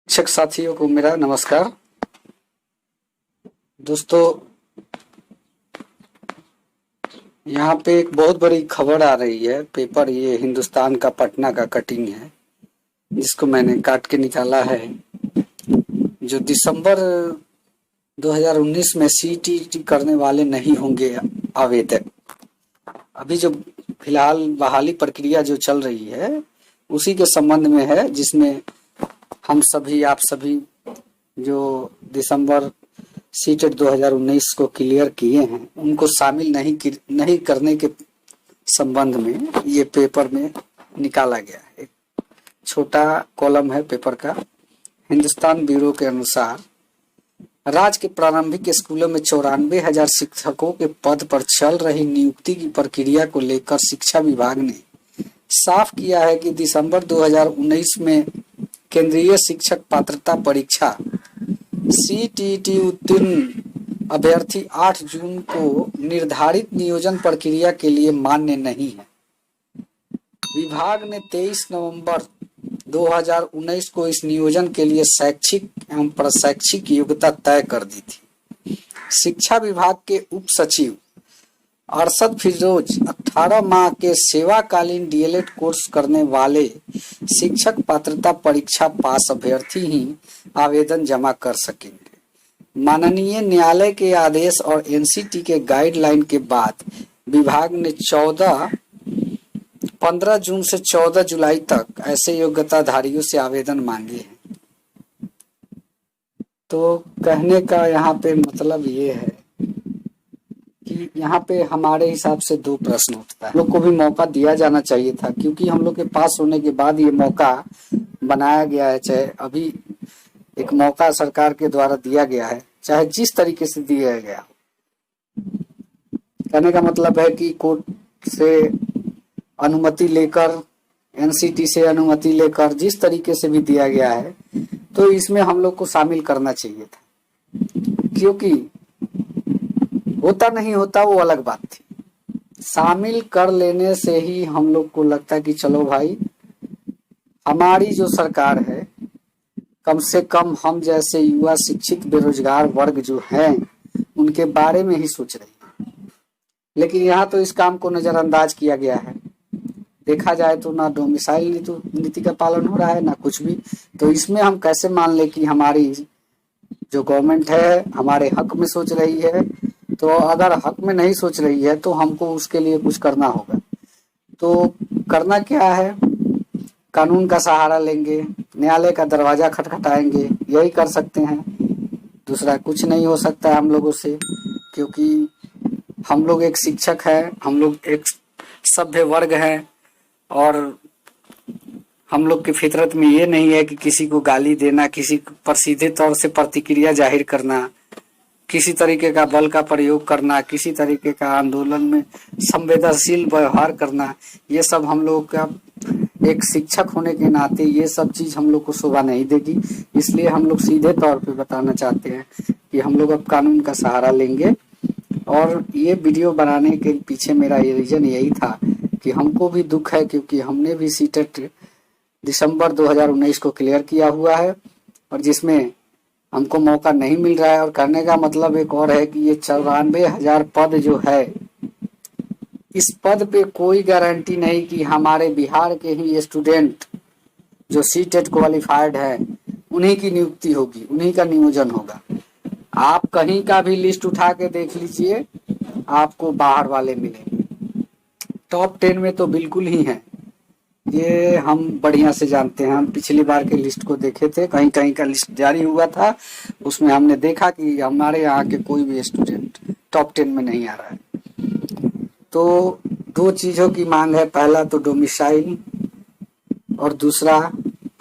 शिक्षक साथियों को मेरा नमस्कार। दोस्तों, यहाँ पे एक बहुत बड़ी खबर आ रही है। पेपर ये हिंदुस्तान का पटना का कटिंग है, जिसको मैंने काट के निकाला है। जो दिसंबर 2019 में सीटीईटी करने वाले नहीं होंगे आवेदक, अभी जो फिलहाल बहाली प्रक्रिया जो चल रही है उसी के संबंध में है, जिसमें हम सभी आप सभी जो दिसंबर सीटेट 2019 को क्लियर किए हैं उनको शामिल नहीं करने के संबंध में ये पेपर में निकाला गया है। एक छोटा कॉलम है पेपर का। हिंदुस्तान ब्यूरो के अनुसार राज्य के प्रारंभिक स्कूलों में 94,000 शिक्षकों के पद पर चल रही नियुक्ति की प्रक्रिया को लेकर शिक्षा विभाग ने साफ किया है कि दिसंबर 2019 में केंद्रीय शिक्षक पात्रता परीक्षा सीटीईटी उत्तीर्ण अभ्यर्थी 8 जून को निर्धारित नियोजन प्रक्रिया के लिए मान्य नहीं है। विभाग ने 23 नवंबर 2019 को इस नियोजन के लिए शैक्षिक एवं प्रशैक्षिक योग्यता तय कर दी थी। शिक्षा विभाग के उप सचिव अरशद फिरोज 18 माह के सेवाकालीन डीएलएड कोर्स करने वाले शिक्षक पात्रता परीक्षा पास अभ्यर्थी ही आवेदन जमा कर सकेंगे। माननीय न्यायालय के आदेश और एनसीटी के गाइडलाइन के बाद विभाग ने 15 जून से 14 जुलाई तक ऐसे योग्यताधारियों से आवेदन मांगे हैं। तो कहने का यहाँ पे मतलब ये है कि यहाँ पे हमारे हिसाब से 2 प्रश्न उठता है। हम लोग को भी मौका दिया जाना चाहिए था, क्योंकि हम लोग के पास होने के बाद ये मौका बनाया गया है। चाहे अभी एक मौका सरकार के द्वारा दिया गया है, चाहे जिस तरीके से दिया गया। कहने का मतलब है कि कोर्ट से अनुमति लेकर, एनसीटी से अनुमति लेकर, जिस तरीके से भी दिया गया है, तो इसमें हम लोग को शामिल करना चाहिए था। क्योंकि होता नहीं होता वो अलग बात थी, शामिल कर लेने से ही हम लोग को लगता है कि चलो भाई, हमारी जो सरकार है कम से कम हम जैसे युवा शिक्षित बेरोजगार वर्ग जो हैं उनके बारे में ही सोच रही है। लेकिन यहाँ तो इस काम को नजरअंदाज किया गया है। देखा जाए तो ना डोमिसाइल नीति का पालन हो रहा है, ना कुछ भी। तो इसमें हम कैसे मान ले कि हमारी जो गवर्नमेंट है हमारे हक में सोच रही है। तो अगर हक में नहीं सोच रही है तो हमको उसके लिए कुछ करना होगा। तो करना क्या है? कानून का सहारा लेंगे, न्यायालय का दरवाजा खटखटाएंगे, यही कर सकते हैं। दूसरा कुछ नहीं हो सकता है हम लोगों से, क्योंकि हम लोग एक शिक्षक है, हम लोग एक सभ्य वर्ग है, और हम लोग की फितरत में ये नहीं है कि किसी को गाली देना, किसी पर सीधे तौर से प्रतिक्रिया जाहिर करना, किसी तरीके का बल का प्रयोग करना, किसी तरीके का आंदोलन में संवेदनशील व्यवहार करना, ये सब हम लोग का एक शिक्षक होने के नाते ये सब चीज हम लोग को शोभा नहीं देगी। इसलिए हम लोग सीधे तौर पे बताना चाहते हैं कि हम लोग अब कानून का सहारा लेंगे। और ये वीडियो बनाने के पीछे मेरा ये रीजन यही था कि हमको भी दुख है, क्योंकि हमने भी सीटेट दिसंबर 2019 को क्लियर किया हुआ है, और जिसमें हमको मौका नहीं मिल रहा है। और करने का मतलब एक और है कि ये 94,000 पद जो है, इस पद पे कोई गारंटी नहीं कि हमारे बिहार के ही स्टूडेंट जो सीटेट क्वालिफाइड है उन्हीं की नियुक्ति होगी, उन्हीं का नियोजन होगा। आप कहीं का भी लिस्ट उठा के देख लीजिए, आपको बाहर वाले मिलेंगे। टॉप 10 में तो बिल्कुल ही है, ये हम बढ़िया से जानते हैं। हम पिछली बार के लिस्ट को देखे थे, कहीं कहीं का लिस्ट जारी हुआ था, उसमें हमने देखा कि हमारे यहाँ के कोई भी स्टूडेंट टॉप 10 में नहीं आ रहा है। तो 2 चीजों की मांग है, पहला तो डोमिसाइल, और दूसरा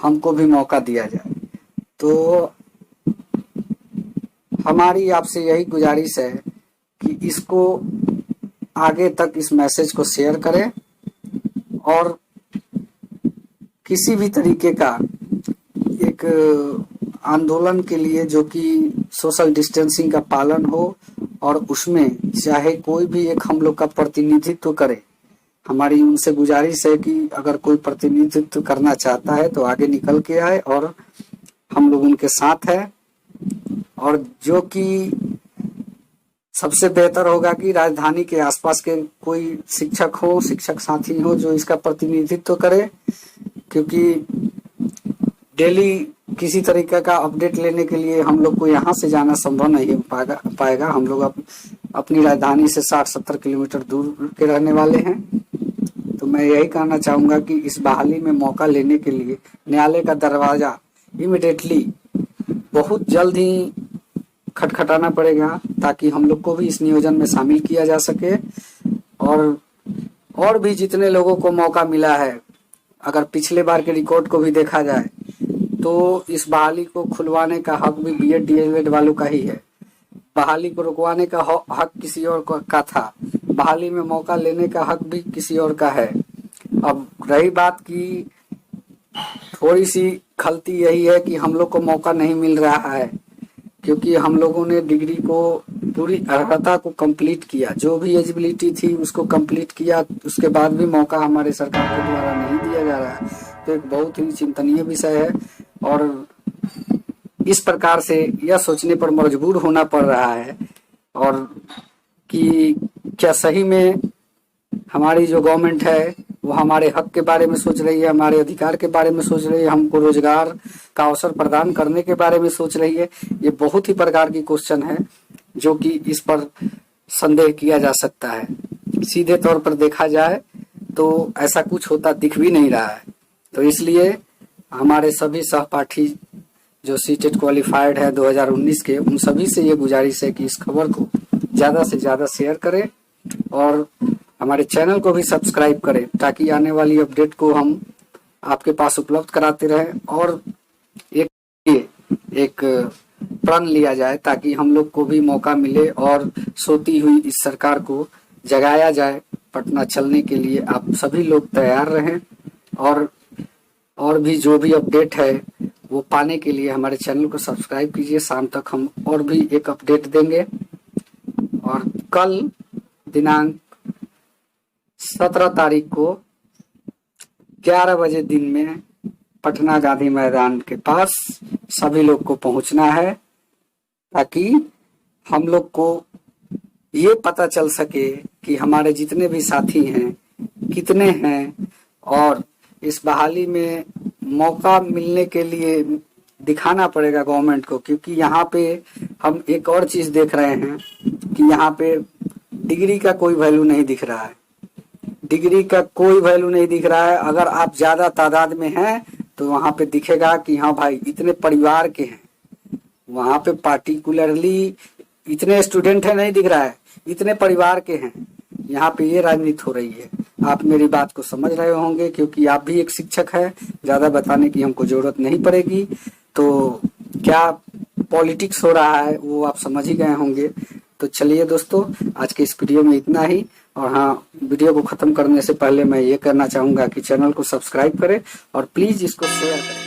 हमको भी मौका दिया जाए। तो हमारी आपसे यही गुजारिश है कि इसको आगे तक इस मैसेज को शेयर करें, और किसी भी तरीके का एक आंदोलन के लिए जो कि सोशल डिस्टेंसिंग का पालन हो, और उसमें चाहे कोई भी एक हम लोग का प्रतिनिधित्व करे। हमारी उनसे गुजारिश है कि अगर कोई प्रतिनिधित्व करना चाहता है तो आगे निकल के आए, और हम लोग उनके साथ हैं। और जो कि सबसे बेहतर होगा कि राजधानी के आसपास के कोई शिक्षक हो, शिक्षक साथी हो जो इसका प्रतिनिधित्व करे, क्योंकि डेली किसी तरीके का अपडेट लेने के लिए हम लोग को यहाँ से जाना संभव नहीं हो पाएगा। हम लोग अपनी राजधानी से 60-70 किलोमीटर दूर के रहने वाले हैं। तो मैं यही कहना चाहूँगा कि इस बहाली में मौका लेने के लिए न्यायालय का दरवाज़ा इमिडिएटली बहुत जल्द ही खटखटाना पड़ेगा, ताकि हम लोग को भी इस नियोजन में शामिल किया जा सके। और भी जितने लोगों को मौका मिला है, अगर पिछले बार के रिकॉर्ड को भी देखा जाए तो इस बहाली को खुलवाने का हक भी बीएड डीएलएड वालों का ही है। बहाली को रुकवाने का हक किसी और का था, बहाली में मौका लेने का हक भी किसी और का है। अब रही बात की थोड़ी सी खलती यही है कि हम लोग को मौका नहीं मिल रहा है, क्योंकि हम लोगों ने डिग्री को पूरी अर्हता को कंप्लीट किया, जो भी एलिजिबिलिटी थी उसको कंप्लीट किया, उसके बाद भी मौका हमारे सरकार के द्वारा नहीं दिया जा रहा है। तो एक बहुत ही चिंतनीय विषय है और इस प्रकार से यह सोचने पर मजबूर होना पड़ रहा है और कि क्या सही में हमारी जो गवर्नमेंट है वो हमारे हक के बारे में सोच रही है, हमारे अधिकार के बारे में सोच रही है, हमको रोजगार का अवसर प्रदान करने के बारे में सोच रही है। ये बहुत ही प्रकार की क्वेश्चन है जो कि इस पर संदेह किया जा सकता है। सीधे तौर पर देखा जाए तो ऐसा कुछ होता दिख भी नहीं रहा है। तो इसलिए हमारे सभी सहपाठी जो सीटेट क्वालिफाइड है 2019 के, उन सभी से ये गुजारिश है कि इस खबर को ज़्यादा से ज़्यादा शेयर करें और हमारे चैनल को भी सब्सक्राइब करें, ताकि आने वाली अपडेट को हम आपके पास उपलब्ध कराते रहें और एक प्रण लिया जाए ताकि हम लोग को भी मौका मिले और सोती हुई इस सरकार को जगाया जाए। पटना चलने के लिए आप सभी लोग तैयार रहें और भी जो भी अपडेट है वो पाने के लिए हमारे चैनल को सब्सक्राइब कीजिए। शाम तक हम और भी एक अपडेट देंगे और कल दिनांक 17 तारीख को 11 बजे दिन में पटना गांधी मैदान के पास सभी लोग को पहुंचना है, ताकि हम लोग को ये पता चल सके कि हमारे जितने भी साथी हैं कितने हैं और इस बहाली में मौका मिलने के लिए दिखाना पड़ेगा गवर्नमेंट को। क्योंकि यहाँ पे हम एक और चीज देख रहे हैं कि यहाँ पे डिग्री का कोई वैल्यू नहीं दिख रहा है, डिग्री का कोई वैल्यू नहीं दिख रहा है। अगर आप ज्यादा तादाद में हैं तो वहाँ पे दिखेगा कि हाँ भाई इतने परिवार के हैं, वहाँ पे पार्टिकुलरली इतने स्टूडेंट है नहीं दिख रहा है, इतने परिवार के हैं। यहाँ पे ये राजनीति हो रही है। आप मेरी बात को समझ रहे होंगे, क्योंकि आप भी एक शिक्षक है, ज्यादा बताने की हमको जरूरत नहीं पड़ेगी। तो क्या पॉलिटिक्स हो रहा है वो आप समझ ही गए होंगे। तो चलिए दोस्तों, आज के इस वीडियो में इतना ही। और हाँ, वीडियो को खत्म करने से पहले मैं ये कहना चाहूंगा कि चैनल को सब्सक्राइब करें और प्लीज इसको शेयर करें।